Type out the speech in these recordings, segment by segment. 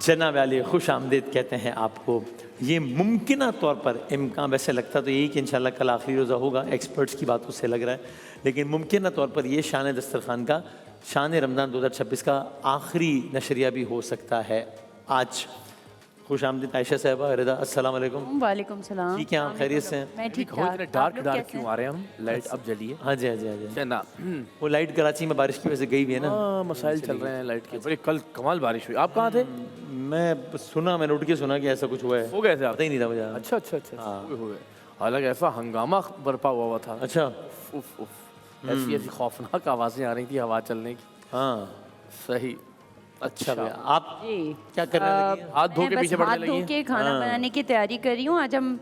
जनाब अली खुश आमदीद कहते हैं आपको। ये मुमकिन तौर पर इम्कान, वैसे लगता तो यही कि इंशाल्लाह कल आखिरी रोज़ा होगा, एक्सपर्ट्स की बातों से लग रहा है, लेकिन मुमकिन तौर पर ये शान दस्तरखान का, शान रमज़ान 2026 का आखिरी नशरिया भी हो सकता है आज। खुश आमदीद आयशा साहबा, रिदा, अस्सलाम वालेकुम। वालेकुम सलाम। ठीक है, आप खैरियत से हैं? मैं ठीक हो इतने डार्क क्यों आ रहे हैं हम? लाइट अब जली है। हाँ जी, हाँ जी, हाँ जी। ना वो लाइट कराची में बारिश की वजह से गई भी है ना। मसाइल चल रहे हैं लाइट के। बड़े कल कमाल बारिश हुई। आप कहाँ थे? मैंने उठ के सुना कि ऐसा कुछ हुआ है। हो गए थे आप? पता ही नहीं था मुझे। अच्छा अच्छा अच्छा, हुए। हालांकि ऐसा हंगामा बरपा हुआ था। अच्छा, उफ उफ, ऐसी ऐसी खौफनाक आवाजें आ रही थी हवा चलने की। हाँ सही। अच्छा भैया, आप जी। क्या करने लगी हैं? हाथ धो के पीछे हाथ पड़ने धो लगी। के खाना बनाने की तैयारी कर रही हूँ। आज हम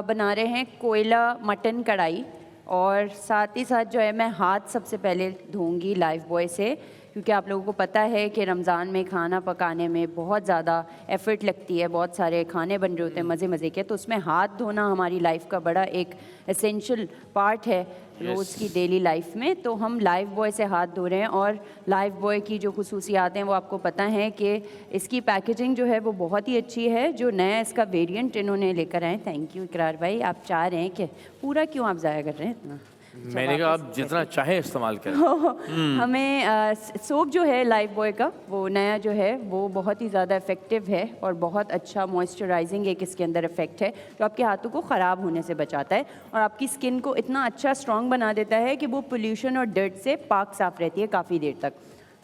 बना रहे हैं कोयला मटन कढ़ाई, और साथ ही साथ जो है मैं हाथ सबसे पहले धोऊंगी लाइफ बॉय से, क्योंकि आप लोगों को पता है कि रमज़ान में खाना पकाने में बहुत ज़्यादा एफ़र्ट लगती है, बहुत सारे खाने बन रहे होते हैं मज़े मज़े के, तो उसमें हाथ धोना हमारी लाइफ का बड़ा एक एसेंशियल पार्ट है रोज़ की डेली लाइफ में। तो हम लाइफ बॉय से हाथ धो रहे हैं, और लाइफ बॉय की जो खुसूसियात हैं वो आपको पता है कि इसकी पैकेजिंग जो है वो बहुत ही अच्छी है। जो नया इसका वेरिएंट इन्होंने लेकर आए, थैंक यू इकरार भाई, आप चाह रहे हैं कि पूरा क्यों आप ज़ाया कर रहे हैं इतना? मैंने कहा आप जितना चाहे इस्तेमाल करें। हमें सोप जो है लाइफ बॉय का वो नया जो है वो बहुत ही ज़्यादा इफ़ेक्टिव है, और बहुत अच्छा मॉइस्चराइजिंग एक इसके अंदर इफ़ेक्ट है जो आपके हाथों को ख़राब होने से बचाता है, और आपकी स्किन को इतना अच्छा स्ट्रॉन्ग बना देता है कि वो पोल्यूशन और डर्ट से पाक साफ़ रहती है काफ़ी देर तक।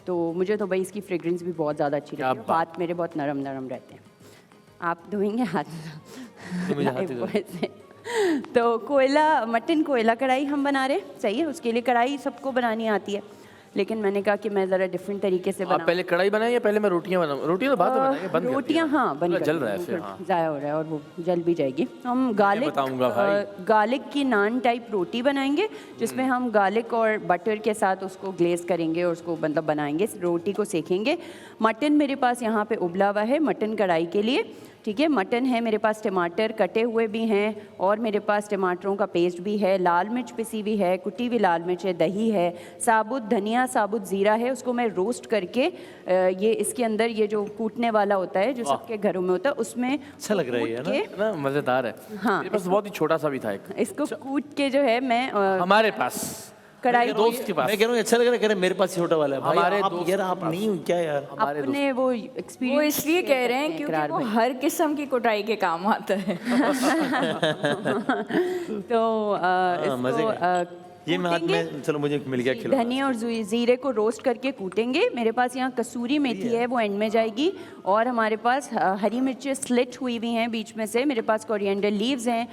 तो मुझे तो भाई इसकी फ्रेगरेंस भी बहुत ज़्यादा अच्छी लगती है, हाथ मेरे बहुत नरम नरम रहते हैं। आप धोएंगे हाथ लाइफ बॉय से? तो कोयला मटन कोयला कढ़ाई हम बना रहे, सही है। उसके लिए कढ़ाई सबको बनानी आती है, लेकिन मैंने कहा कि मैं ज़रा डिफरेंट तरीके से आप पहले कढ़ाई बनाएं या पहले मैं रोटियां बनाऊं? रोटियां तो बाद में बनाएंगे, बंद रोटियां हाँ बन जल रहा है ऐसे, हाँ। ज़ाया हो रहा है और वो जल भी जाएगी। हम गार्लिक की नान टाइप रोटी बनाएंगे, जिसमें हम गार्लिक और बटर के साथ उसको ग्लेज करेंगे और उसको मतलब बनाएंगे, रोटी को सेकेंगे। मटन मेरे पास यहाँ पे उबला हुआ है मटन कढ़ाई के लिए, ठीक है। मटन है मेरे पास, टमाटर कटे हुए भी हैं, और मेरे पास टमाटरों का पेस्ट भी है, लाल मिर्च पिसी हुई है, कुटी हुई लाल मिर्च है, दही है, साबुत धनिया साबुत ज़ीरा है, उसको मैं रोस्ट करके ये इसके अंदर ये जो कूटने वाला होता है जो सबके घरों में होता है उसमें अच्छा लग रहा है ना, मज़ेदार है। हाँ, मेरे पास बहुत ही छोटा सा भी था एक, इसको कूट के जो है मैं हमारे पास कढ़ाई दोस्त के पास। मैं कह रहा हूँ अच्छा लग रहा है, मेरे पास छोटा वाला है। हमारे दोस्त यार, आप नहीं हो क्या यार? अपने वो एक्सपीरियंस वो इसलिए कह रहे हैं क्योंकि वो हर किस्म की कुटाई के काम आता है। तो मजे इसको ये मैं हाथ में, चलो मुझे मिल गया खिला। धनिया और ज़ीरे को रोस्ट करके कूटेंगे। मेरे पास यहाँ कसूरी मेथी है, वो एंड में जाएगी, और हमारे पास हरी मिर्चें स्लिट हुई हुई हैं बीच में से, मेरे पास कोरिएंडर लीव्स हैं,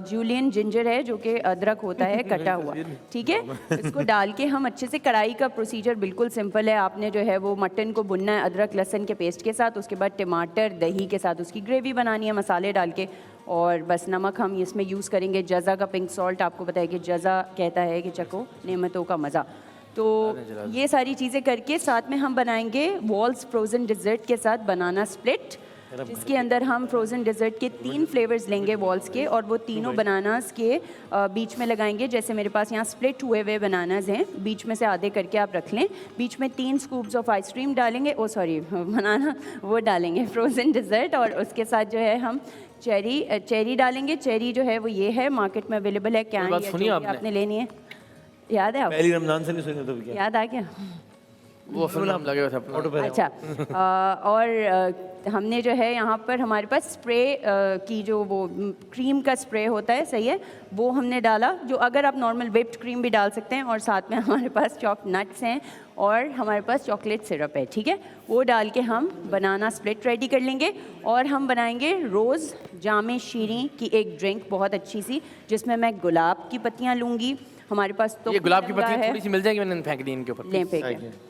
जूलियन जिंजर है जो कि अदरक होता है कटा हुआ, ठीक है। इसको डाल के हम अच्छे से, कढ़ाई का प्रोसीजर बिल्कुल सिंपल है। आपने जो है वो मटन को भुनना है अदरक लहसुन के पेस्ट के साथ, उसके बाद टमाटर दही के साथ उसकी ग्रेवी बनानी है मसाले डाल के, और बस नमक हम इसमें यूज़ करेंगे जज़ा का पिंक सॉल्ट। आपको पता है कि जज़ा कहता है कि चको नेमतों का मज़ा। तो ये सारी चीज़ें करके साथ में हम बनाएंगे वॉल्स फ्रोज़न डिज़र्ट के साथ बनाना स्प्लिट, जिसके अंदर हम फ्रोज़न डिज़र्ट के 3 फ्लेवर्स लेंगे वॉल्स के, और वो तीनों बनानास के बीच में लगाएंगे। जैसे मेरे पास यहाँ स्प्लिट हुए हुए बनानास हैं, बीच में से आधे करके आप रख लें, बीच में 3 स्कूप्स ऑफ आइसक्रीम डालेंगे, बनाना वो डालेंगे फ्रोज़न डिज़र्ट, और उसके साथ जो है हम चेरी डालेंगे। चेरी जो है वो ये है, मार्केट में अवेलेबल है, क्या आपने लेनी है? याद है? पहली रमजान से नहीं सुनी तो क्या याद आ गया? वो फिल्म लगे हुए थे अपना। अच्छा, और हमने जो है यहाँ पर हमारे पास स्प्रे की जो वो क्रीम का स्प्रे होता है, सही है, वो हमने डाला, जो अगर आप नॉर्मल व्हिप्ड क्रीम भी डाल सकते हैं, और साथ में हमारे पास चॉप नट्स हैं, और हमारे पास चॉकलेट सिरप है, ठीक है। वो डाल के हम बनाना स्प्लिट रेडी कर लेंगे, और हम बनाएंगे रोज़ जामे शीरी की एक ड्रिंक बहुत अच्छी सी, जिसमें मैं गुलाब की पत्तियाँ लूँगी। हमारे पास तो ये गुलाब की पत्तियाँ थोड़ी सी मिल जाएगी, मैंने फेंक दी इनके ऊपर। ले फेंक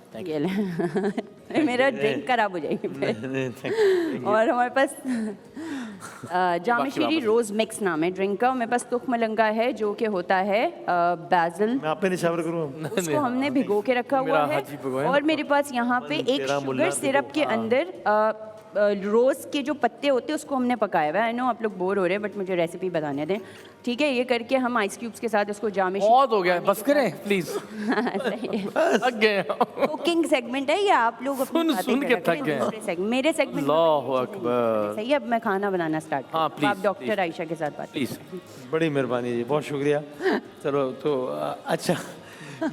मेरा ड्रिंक खराब हो जाएगी। और हमारे पास जामेशीरी रोज़ मिक्स नाम है ड्रिंक का। मेरे पास तुख मलंगा है जो कि होता है बैजल, मैं आप पे निशावर करूँ, उसको हमने भिगो के रखा हुआ है। और मेरे पास यहाँ पे एक शुगर सिरप के अंदर रोज़ के जो पत्ते होते हैं उसको हमने पकाया हुआ है। आई नो आप लोग बोर हो रहे हैं बट मुझे रेसिपी बताने दें, ठीक है। ये करके हम आइस क्यूब्स के साथ इसको जाम बहुत हो गया, बस करें प्लीज। थक गए। कुकिंग सेगमेंट है, या आप लोग अपनी सुन बातें सुन के करा थक करें, गए। दूसरे segment- मेरे सेगमेंट अल्लाहु अकबर। सही है। अब मैं खाना बनाना स्टार्ट हाँ, आप please, डॉक्टर आयशा के साथ बात प्लीज। बड़ी मेहरबानी जी, बहुत शुक्रिया। चलो तो अच्छा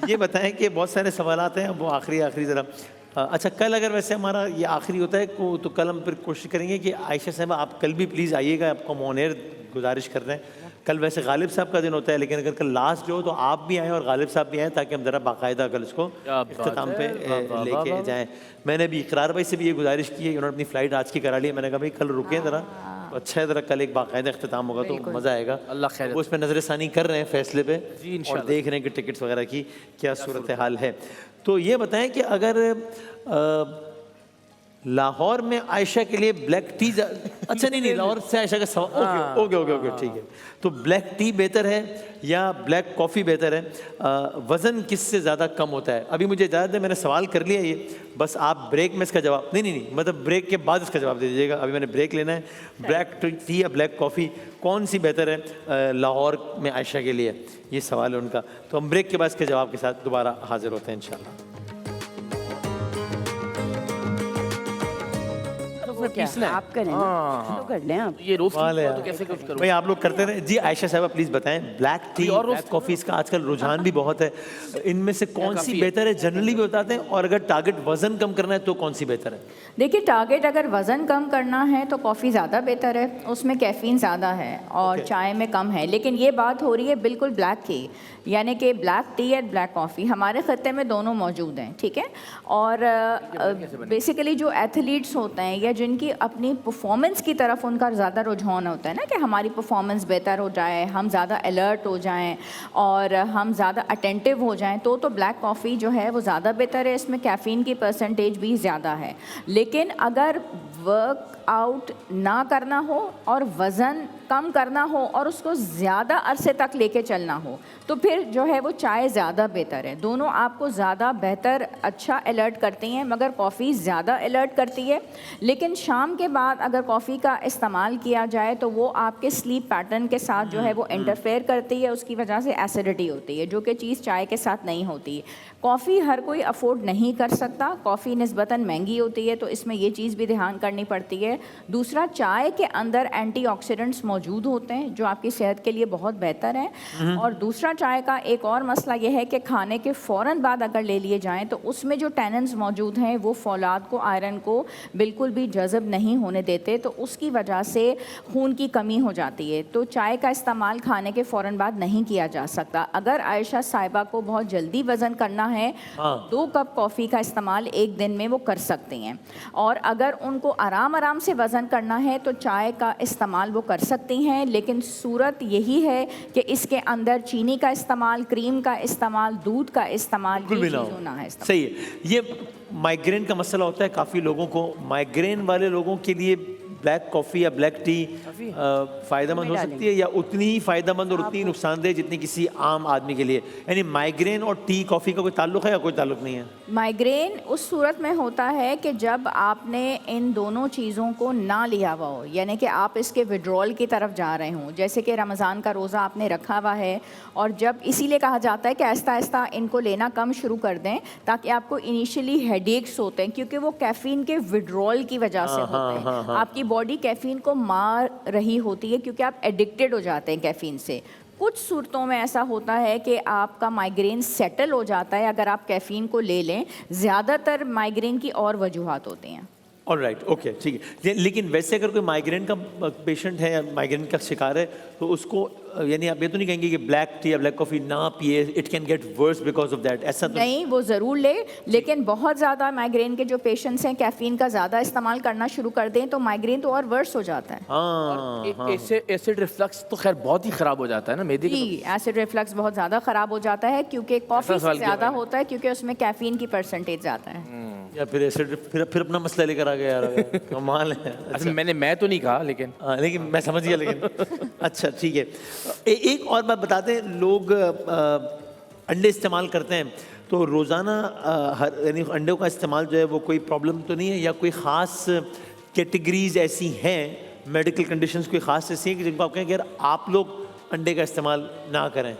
ये बताएं कि बहुत सारे सवालात हैं, वो आखिरी ज़रा अच्छा कल अगर वैसे हमारा ये आखिरी होता है तो कल हम फिर कोशिश करेंगे कि आयशा साहब आप कल भी प्लीज़ आइएगा, आपको हम ऑन एयर गुजारिश कर रहे हैं। कल वैसे गालिब साहब का दिन होता है, लेकिन अगर कल लास्ट जो हो तो आप भी आएँ और गालिब साहब भी आएँ, ताकि हम ज़रा बाकायदा कल इसको इख्तिताम पे लेके जाएँ। मैंने भी इकरार भाई से भी ये गुजारिश की है, उन्होंने अपनी फ़्लाइट आज की करा ली है। मैंने कहा भाई कल रुकें ज़रा, तो अच्छा है ज़रा कल एक बाकायदा इख्तिताम होगा तो मज़ा आएगा। अल्लाह खैर। वो उस पर नज़रसानी कर रहे हैं फैसले पे जी, और इंशाल्लाह। देख रहे हैं कि टिकट्स वगैरह की क्या सूरत हाल है। तो ये बताएं कि अगर लाहौर में आयशा के लिए ब्लैक टी अच्छा नहीं लाहौर से आयशा का सवाल ओके ओके ओके ठीक है। तो ब्लैक टी बेहतर है या ब्लैक कॉफ़ी बेहतर है? वज़न किससे ज़्यादा कम होता है? अभी मुझे इजाज़त है, मैंने सवाल कर लिया ये, बस आप ब्रेक में इसका जवाब नहीं मतलब ब्रेक के बाद इसका जवाब दे दीजिएगा। अभी मैंने ब्रेक लेना है। ब्लैक टी या ब्लैक कॉफ़ी कौन सी बेहतर है लाहौर में आयशा के लिए? ये सवाल है उनका। तो हम ब्रेक के बाद इसके जवाब के साथ दोबारा हाजिर होते हैं इंशाल्लाह। क्या आप करें ना, तो कर लें आप। ये रोज वाले तो यार। कैसे कुछ करूं? भाई आप लोग करते रहे जी। आयशा साहब प्लीज बताएं, ब्लैक टी ब्लैक कॉफी इसका आजकल रुझान भी बहुत है, इनमें से कौन सी बेहतर है? जनरली भी बताते हैं, और अगर टारगेट वजन कम करना है तो कौन सी बेहतर है? देखिए, टारगेट अगर वज़न कम करना है तो कॉफ़ी ज़्यादा बेहतर है, उसमें कैफ़ीन ज़्यादा है और चाय में कम है। लेकिन ये बात हो रही है बिल्कुल ब्लैक की, यानी कि ब्लैक टी या ब्लैक कॉफ़ी हमारे ख़त्ते में दोनों मौजूद हैं, ठीक है। और बेसिकली जो एथलीट्स होते हैं या जिनकी अपनी परफॉर्मेंस की तरफ उनका ज़्यादा रुझान होता है ना, कि हमारी परफॉर्मेंस बेहतर हो जाए, हम ज़्यादा अलर्ट हो जाएं और हम ज़्यादा अटेंटिव हो जाएं, तो ब्लैक कॉफ़ी जो है वो ज़्यादा बेहतर है। इसमें कैफ़ीन की परसेंटेज भी ज़्यादा है। लेकिन अगर वर्कआउट ना करना हो और वज़न कम करना हो और उसको ज़्यादा अरसे तक लेके चलना हो, तो फिर जो है वो चाय ज़्यादा बेहतर है। दोनों आपको ज़्यादा बेहतर अच्छा अलर्ट करती हैं, मगर कॉफ़ी ज़्यादा अलर्ट करती है। लेकिन शाम के बाद अगर कॉफ़ी का इस्तेमाल किया जाए तो वो आपके स्लीप पैटर्न के साथ जो है वो इंटरफेयर करती है, उसकी वजह से एसिडिटी होती है, जो कि चीज़ चाय के साथ नहीं होती। कॉफ़ी हर कोई अफोर्ड नहीं कर सकता, कॉफ़ी निस्बतन महंगी होती है, तो इसमें ये चीज़ भी ध्यान करनी पड़ती है। दूसरा, चाय के अंदर एंटीऑक्सीडेंट्स मौजूद होते हैं जो आपकी सेहत के लिए बहुत बेहतर हैं। और दूसरा, चाय का एक और मसला यह है कि खाने के फ़ौरन बाद अगर ले लिए जाएं तो उसमें जो टैनिन्स मौजूद हैं वो फौलाद को, आयरन को बिल्कुल भी जज़ब नहीं होने देते, तो उसकी वजह से खून की कमी हो जाती है। तो चाय का इस्तेमाल खाने के फ़ौरन बाद नहीं किया जा सकता। अगर आयशा साहिबा को बहुत जल्दी वज़न करना है, 2 कप कॉफ़ी का इस्तेमाल एक दिन में वो कर सकती हैं। और अगर उनको आराम से वज़न करना है तो चाय का इस्तेमाल वो कर सकती हैं, लेकिन सूरत यही है कि इसके अंदर चीनी का इस्तेमाल, क्रीम का इस्तेमाल, दूध का इस्तेमाल, ये चीज़ों ना है। सही है। ये माइग्रेन का मसला होता है काफ़ी लोगों को। माइग्रेन वाले लोगों के लिए ब्लैक कॉफ़ी या ब्लैक टी फ़ायदेमंद हो सकती है, या उतनी ही फ़ायदेमंद और उतनी नुकसानदेह जितनी किसी आम आदमी के लिए? यानी माइग्रेन और टी कॉफ़ी का कोई ताल्लुक़ है या कोई ताल्लुक़ नहीं है? माइग्रेन उस सूरत में होता है कि जब आपने इन दोनों चीज़ों को ना लिया हुआ हो, यानी कि आप इसके विड्रॉल की तरफ जा रहे हों, जैसे कि रमज़ान का रोज़ा आपने रखा हुआ है, और जब इसीलिए कहा जाता है कि आहिस्ता आहिस्ता इनको लेना कम शुरू कर दें, ताकि आपको इनिशियली हेडेक्स होते हैं, क्योंकि वो कैफ़ीन के विड्रॉल की वजह से होते हैं। आपकी बॉडी कैफ़ीन को मार रही होती है क्योंकि आप एडिक्टेड हो जाते हैं कैफ़ीन से। कुछ सूरतों में ऐसा होता है कि आपका माइग्रेन सेटल हो जाता है अगर आप कैफ़ीन को ले लें। ज़्यादातर माइग्रेन की और वजूहात होती हैं। ऑलराइट, ओके, ठीक है। लेकिन वैसे अगर कोई माइग्रेन का पेशेंट है या माइग्रेन का शिकार है तो उसको, यानी आप ये तो नहीं कहेंगे कि ब्लैक टी या ब्लैक कॉफ़ी ना पिए, it can get worse because of that, ऐसा तो नहीं, वो ज़रूर ले, लेकिन बहुत ज़्यादा माइग्रेन के जो पेशेंट्स हैं कैफ़ीन का ज़्यादा इस्तेमाल करना शुरू कर दें तो माइग्रेन तो और वर्स हो जाता है। एसिड रिफ्लक्स तो खैर बहुत ही ख़राब हो जाता है ना, मेदे जी, एसिड रिफ्लक्स बहुत ज़्यादा ख़राब हो जाता है क्योंकि कॉफ़ी से ज़्यादा होता है, क्योंकि उसमें कैफ़ीन की परसेंटेज ज़्यादा है। या फिर एसिड फिर अपना मसला लेकर आ गया यार, कमाल है। अच्छा, मैं तो नहीं कहा, लेकिन मैं समझ गया। लेकिन अच्छा, ठीक है। एक और बात बताते हैं, लोग अंडे इस्तेमाल करते हैं तो रोज़ाना यानी अंडों का इस्तेमाल जो है वो कोई प्रॉब्लम तो नहीं है, या कोई ख़ास कैटेगरीज ऐसी हैं, मेडिकल कंडीशंस कोई ख़ास ऐसी हैं कि जिनको आप कहें कि यार आप लोग अंडे का इस्तेमाल ना करें?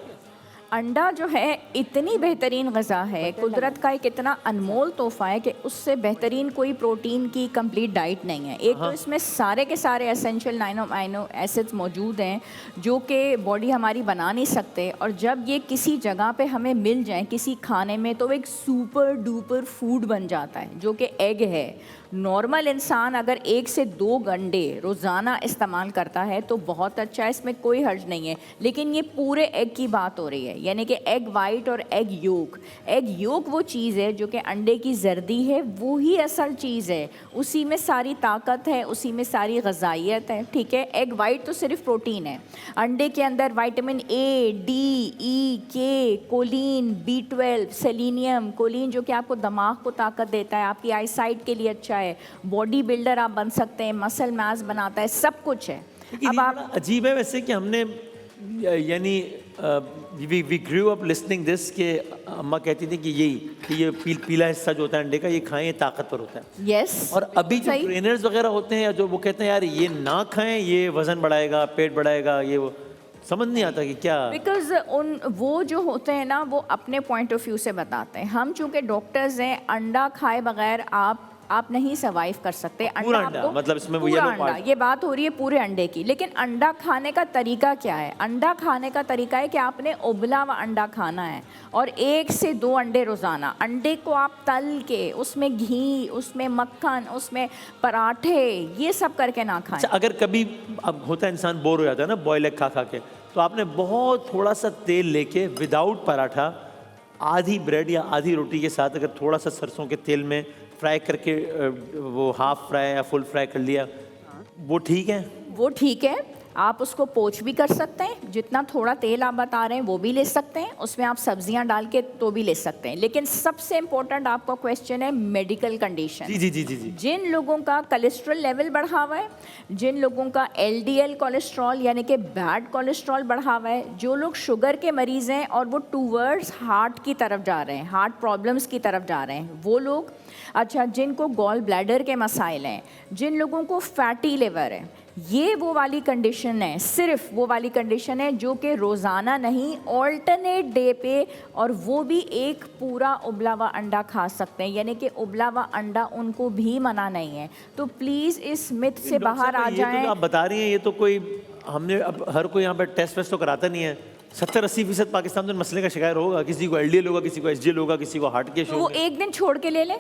अंडा जो है इतनी बेहतरीन ग़िज़ा है, कुदरत का एक इतना अनमोल तोहफ़ा है कि उससे बेहतरीन कोई प्रोटीन की कंप्लीट डाइट नहीं है। एक तो इसमें सारे के सारे एसेंशियल अमीनो एसिड्स मौजूद हैं जो कि बॉडी हमारी बना नहीं सकते, और जब ये किसी जगह पे हमें मिल जाए किसी खाने में तो एक सुपर डुपर फूड बन जाता है जो कि एग है। नॉर्मल इंसान अगर 1 से 2 अंडे रोज़ाना इस्तेमाल करता है तो बहुत अच्छा है, इसमें कोई हर्ज नहीं है। लेकिन ये पूरे एग की बात हो रही है, यानी कि एग वाइट और एग योक। एग योक वो चीज़ है जो कि अंडे की जर्दी है, वो ही असल चीज़ है, उसी में सारी ताकत है, उसी में सारी ग़ज़ाइयत है, ठीक है। एग वाइट तो सिर्फ प्रोटीन है, अंडे के अंदर विटामिन ए, डी, ई, के, कोलिन, B12, सेलेनियम, कोलिन जो कि आपको दिमाग को ताकत देता है, आपकी आई साइट के लिए अच्छा है, बॉडी बिल्डर आप बन सकते हैं, मसल मास बनाता है, सब कुछ है। अब आप अजीब है वैसे कि हमने यानी we grew up listening this कि अम्मा कहती थी कि ये पीला हिस्सा जो होता है अंडे का ये खाएं, ये ताकतवर होता है। यस। और अभी जो ट्रेनर्स वगैरह होते हैं या जो वो कहते हैं यार ये ना खाएं, ये वजन बढ़ाएगा, पेट बढ़ाएगा, ये वो समझ नहीं आता कि क्या। बिकॉज वो जो होते हैं ना वो अपने पॉइंट ऑफ व्यू से बताते हैं। हम चूँकि डॉक्टर्स हैं, अंडा खाए बगैर आप नहीं सर्वाइव कर सकते। पूरा अंडा मतलब इसमें वो येलो पार्ट, ये बात हो रही है पूरे अंडे की। लेकिन अंडा खाने का तरीका क्या है? अंडा खाने का तरीका है कि आपने उबला हुआ अंडा खाना है और 1 से 2 अंडे रोज़ाना। अंडे को आप तल के उसमें घी, उसमें मक्खन, उसमें पराठे, ये सब करके ना खाएं। अच्छा, अगर कभी अब होता है इंसान बोर हो जाता है ना बॉयल एग खा खा के, तो आपने बहुत थोड़ा सा तेल लेके विदाउट पराठा आधी ब्रेड या आधी रोटी के साथ अगर थोड़ा सा सरसों के तेल में फ्राई करके वो हाफ फ्राई या फुल फ्राई कर लिया, वो ठीक है? वो ठीक है, आप उसको पोच भी कर सकते हैं, जितना थोड़ा तेल आप बता रहे हैं वो भी ले सकते हैं, उसमें आप सब्जियां डाल के तो भी ले सकते हैं। लेकिन सबसे इम्पोर्टेंट आपका क्वेश्चन है मेडिकल कंडीशन। जी जी जी जी जी। जिन लोगों का कोलेस्ट्रॉल लेवल बढ़ा हुआ है, जिन लोगों का LDL कोलेस्ट्रॉल यानी कि बैड कोलेस्ट्रॉल बढ़ा हुआ है, जो लोग शुगर के मरीज़ हैं और वो टूवर्ड्स हार्ट की तरफ जा रहे हैं, हार्ट प्रॉब्लम्स की तरफ जा रहे हैं, वो लोग। अच्छा, जिनको गॉल ब्लैडर के मसाइल हैं, जिन लोगों को फैटी लिवर है, ये वो वाली कंडीशन है, सिर्फ वो वाली कंडीशन है जो कि रोज़ाना नहीं, ऑल्टरनेट डे पे, और वो भी एक पूरा उबला हुआ अंडा खा सकते हैं, यानी कि उबला हुआ अंडा उनको भी मना नहीं है। तो प्लीज़ इस मिथ से बाहर आ जाएं। तो आप बता रही हैं ये तो कोई हमने अब हर कोई यहाँ पर टेस्ट वेस्ट तो कराता नहीं है। 70-80% पाकिस्तान में मसले का शिकार होगा, किसी को LDL होगा, किसी को SGL होगा, किसी को हार्ट के इशू। वो एक दिन छोड़ के ले लें,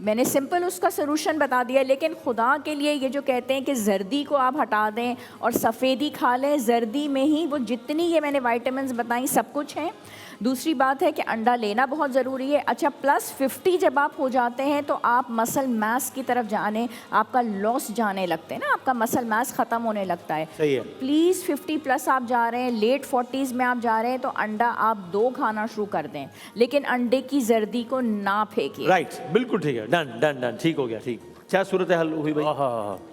मैंने सिंपल उसका सलूशन बता दिया। लेकिन खुदा के लिए ये जो कहते हैं कि जर्दी को आप हटा दें और सफ़ेदी खा लें, जर्दी में ही वो जितनी ये मैंने विटामिन्स बताई सब कुछ हैं। दूसरी बात है कि अंडा लेना बहुत ज़रूरी है। अच्छा, +50 जब आप हो जाते हैं तो आप मसल मास की तरफ जाने, आपका लॉस जाने लगते हैं ना, आपका मसल मास ख़त्म होने लगता है। सही है। प्लीज़ 50+ आप जा रहे हैं, लेट 40s में आप जा रहे हैं, तो अंडा आप 2 खाना शुरू कर दें, लेकिन अंडे की जर्दी को ना फेंकिए। राइट, बिल्कुल ठीक है, डन डन डन, ठीक हो गया। ठीक, क्या सूरत हाल हुई भाई?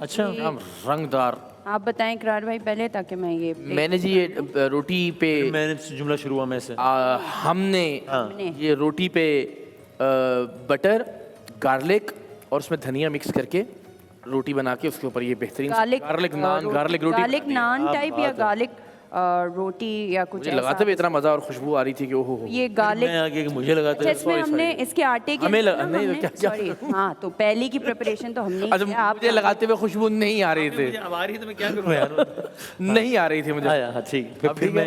अच्छा, रंगदार। आप बताएं इकरार भाई पहले, ताकि मैं ये मैंने जी ये रोटी पे मैंने जुमला शुरू हुआ मैं से। हमने ये रोटी पे बटर, गार्लिक और उसमें धनिया मिक्स करके रोटी बना के उसके ऊपर ये बेहतरीन गार्लिक नान, गार्लिक रोटी, गार्लिक नान टाइप या गार्लिक रोटी या कुछ मुझे लगाते भी इतना मज़ा और खुशबू आ रही थी कि ओहो। ये गार्लिक मैं आगे मुझे लगाते हैं। इसमें हमने इसके आटे के हमें नहीं क्या सॉरी, हाँ, तो पहले की प्रिपरेशन तो हमने अच्छा, किया। मुझे लगाते हुए खुशबू नहीं आ रही थी। अब आ रही है तो मैं क्या करूँ यार? नहीं आ रही थी मुझे। हाँ ठीक, फिर मैं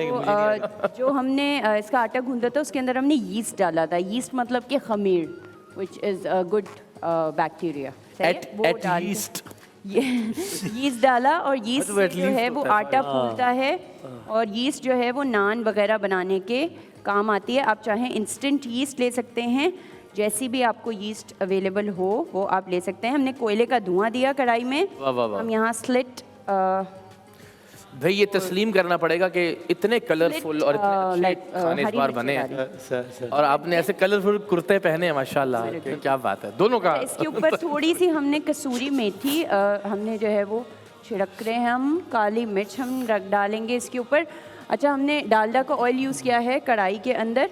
जो हमने इसका आटा गूंदा था उसके अंदर हमने यीस्ट डाला था। यीस्ट मतलब कि खमीर, which is a good bacteria. At least yeast डाला, और यीस्ट जो है वो आटा फूलता है, और यीस्ट जो है वो नान वगैरह बनाने के काम आती है। आप चाहें इंस्टेंट यीस्ट ले सकते हैं, जैसी भी आपको यीस्ट अवेलेबल हो वो आप ले सकते हैं। हमने कोयले का धुआं दिया कढ़ाई में। वाह वाह वाह। हम यहाँ स्लिट भाई ये तस्लीम करना पड़ेगा कि इतने कलरफुल और इतने अच्छे खाने इस बार बने हैं, और आपने ऐसे कलरफुल कुर्ते पहने हैं माशाल्लाह, क्या बात है दोनों का। इसके ऊपर थोड़ी सी हमने कसूरी मेथी हमने जो है वो छिड़क रहे हैं। हम काली मिर्च हम डालेंगे इसके ऊपर। अच्छा, हमने डालडा का ऑयल यूज़ किया है कढ़ाई के अंदर,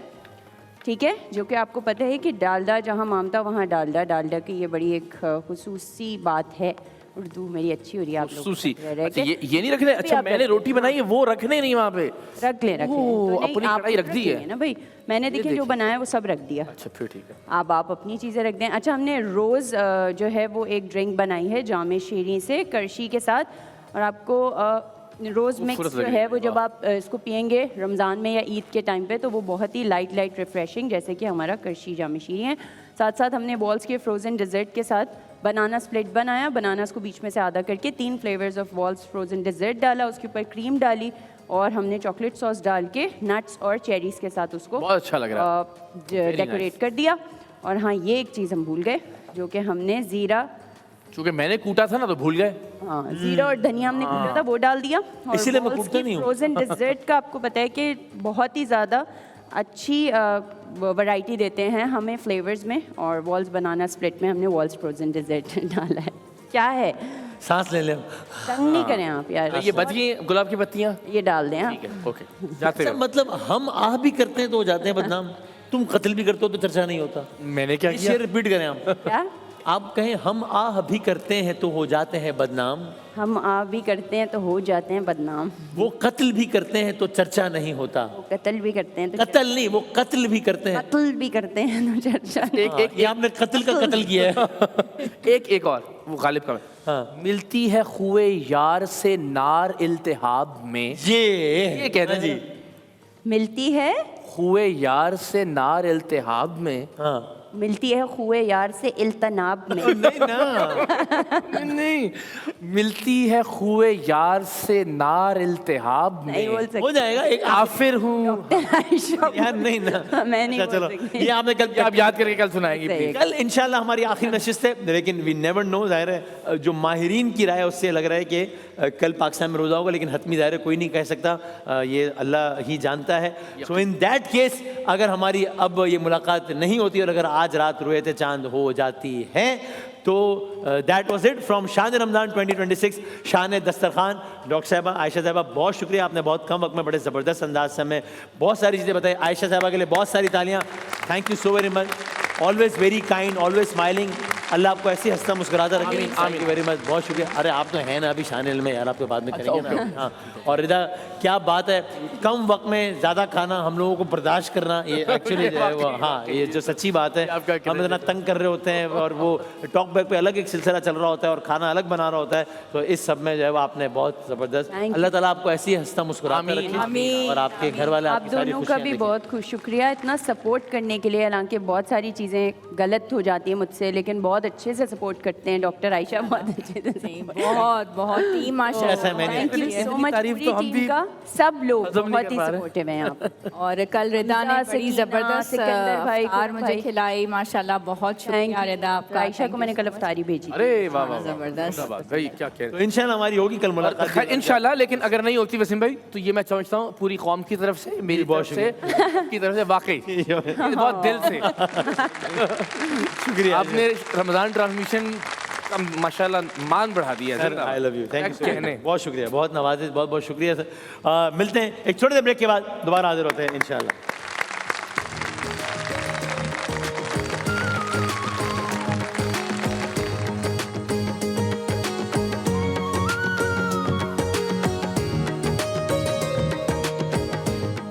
ठीक है, जो कि आपको पता है कि डालडा जहाँ मामता वहाँ डालडा की ये बड़ी एक खुसूसी बात है उर्दू मेरी अच्छी हो रही है आप लोग सूसी। रह अच्छा, के। ये नहीं रखने? अच्छा, आप मैंने रख रोटी बनाई है, वो रखने नहीं वहाँ पे। रख ले ओह, तो नहीं, अपनी आप कढ़ाई रख दी है ना भाई, मैंने देखिए जो बनाया वो सब रख दिया। अच्छा फिर ठीक है। आप अपनी चीज़ें रख दें। अच्छा, हमने रोज़ जो है वो एक ड्रिंक बनाई है जामे शीरी से करशी के साथ, और आपको रोज़ मिक्स खूबसूरत जो लग रही है है, वो जब आप इसको पियेंगे रमज़ान में या ईद के टाइम पे तो वो बहुत ही लाइट रिफ़्रेशिंग, जैसे कि हमारा करशी जामे शीरी है। साथ साथ हमने बॉल्स के फ्रोज़न डिज़र्ट के साथ बनाना स्प्लिट बनाया, बनानास को बीच में से आधा करके 3 flavours of balls frozen dessert डाला, उसके ऊपर क्रीम डाली और हमने चॉकलेट सॉस डाल के नट्स और चेरीज़ के साथ उसको बहुत अच्छा लग रहा है। डेकोरेट कर दिया। और हाँ, ये एक चीज़ हम भूल गए, जो कि हमने ज़ीरा, चूंकि मैंने कूटा था ना तो भूल गए। हाँ ज़ीरा और धनिया हमने कूटा था वो डाल दिया। और इसीलिए मैं balls कूटता की नहीं हूँ। फ्रोज़न डिज़र्ट का आपको पता है कि बहुत ही ज़्यादा अच्छी वैरायटी देते हैं हमें फ्लेवर्स में, और वॉल्स बनाना स्प्लिट में हमने वॉल्स फ्रोज़न डिज़र्ट डाला है। क्या है, सांस ले ले। तंग नहीं करें आप यार। ये बच गई गुलाब की पत्तियाँ। ये डाल दें आप। ठीक है, ओके, जाते अच्छा, रहो। मतलब हम आह भी करते हैं तो हो जाते हैं बदनाम, तुम कत्ल भी करते हो तो चर्चा नहीं होता। मैंने क्या ये किया? शेर रिपीट करें हम। क्या? आप कहें हम आह भी करते हैं तो हो जाते हैं बदनाम, हम आप भी करते हैं तो हो जाते हैं बदनाम, वो कत्ल भी करते हैं तो चर्चा नहीं होता। वो कत्ल भी करते हैं तो कत्ल नहीं, वो कत्ल भी करते हैं। कत्ल भी करते हैं तो चर्चा नहीं। एक ये आपने कत्ल का कत्ल किया है। एक और वो गालिब का। हाँ। मिलती है खुए यार से नार इल्तिहाब में। ये कहते हैं जी। मिलती है, खुए यार से नार इल्तिहाब में। हाँ मिलती है खुए यार से इल्तनाब में। नहीं ना, नहीं, मिलती है खुए यार से नार इल्तिहाब नहीं में। बोल हो सकते। जाएगा एक आफिर हूँ। यार नहीं ना। मैं नहीं अच्छा, बोल चलो सकती। ये आपने कल आप याद करके कल सुनाएंगे सही है। प्लीज। कल इंशाल्लाह हमारी आखिरी नशिस्त है, लेकिन वी नेवर नो। जाहिर है जो माहिरीन की राय है उससे लग रहा है कि कल पाकिस्तान में रोज़ा होगा, लेकिन हतमी ज़ाहिर है कोई नहीं कह सकता, ये अल्लाह ही जानता है। सो इन दैट केस अगर हमारी अब ये मुलाकात नहीं होती और अगर आज रात रुयत चांद हो जाती है तो दैट वाज इट फ्रॉम शान रमज़ान 2026, शान दस्तरखान। डॉक्टर साहबा, आयशा साहबा, बहुत शुक्रिया, आपने बहुत कम वक्त में बड़े ज़बरदस्त अंदाज से हमें बहुत सारी चीज़ें बताई। आयशा साहबा के लिए बहुत सारी तालियां। Thank you so very much, always very kind, always smiling. अल्लाह आपको ऐसे हंसता मुस्कुराता रखे। थैंक यू वेरी मच, बहुत शुक्रिया। अरे आप तो हैं ना अभी शान में यार, आपके बाद में करेंगे ना। हाँ, और रिदा क्या बात है, कम वक्त में ज़्यादा खाना हम लोगों को बर्दाश्त करना, ये एक्चुअली जो है वो, हाँ ये जो सच्ची बात है। हम इतना तंग कर रहे होते हैं और वो टॉक बैक पे अलग एक सिलसिला चल रहा होता है और खाना अलग बना रहा होता है, तो इस सब में जो है वो आपने बहुत ज़बरदस्त। अल्लाह ताला आपको ऐसे ही हंसता मुस्कुराता रखे और आपके घर वाले आप आपकी सारी दोनों का खुशियां भी देखें। बहुत खुश शुक्रिया इतना सपोर्ट करने के लिए। हालांकि बहुत सारी चीज़ें गलत हो जाती हैं मुझसे, लेकिन बहुत अच्छे से सपोर्ट करते हैं डॉक्टर आयशा, बहुत अच्छे से। बहुत टीम माशाल्लाह। ऐसा मैंने- थैंक यू सो मच तारीफ पूरी तो हम टीम भी का, सब लोग हजम नहीं बहुत कर ही पा रहे। सपोर्टिव हैं यहाँ पे। और कल रिदा ने बड़ी सकीना, ज़बरदस्त सिकंदर भाई, अफ्तार मुझे भाई। खिलाई माशाल्लाह। बहुत थैंक शुक्रिया यू रिदा आपका। आयशा को मैंने कल अफ्तारी भेजी। अरे वाह वाह, जबरदस्त। जिंदाबाद भाई, क्या कह तो इंशाल्लाह हमारी होगी कल मुलाकात। खैर इंशाल्लाह, लेकिन अगर नहीं होती वसीम भाई तो ये मैं समझता हूँ पूरी कौम की तरफ से, मेरी बहुत तरफ से, की तरफ से वाकई ये बहुत दिल से शुक्रिया आपने रमज़ान ट्रांसमिशन का माशाल्लाह मान बढ़ा दिया है। I love you, thank you, कहने बहुत शुक्रिया, बहुत नवाजिश, बहुत बहुत शुक्रिया सर। मिलते हैं एक छोटे से ब्रेक के बाद, दोबारा हाजिर होते हैं इंशाल्लाह।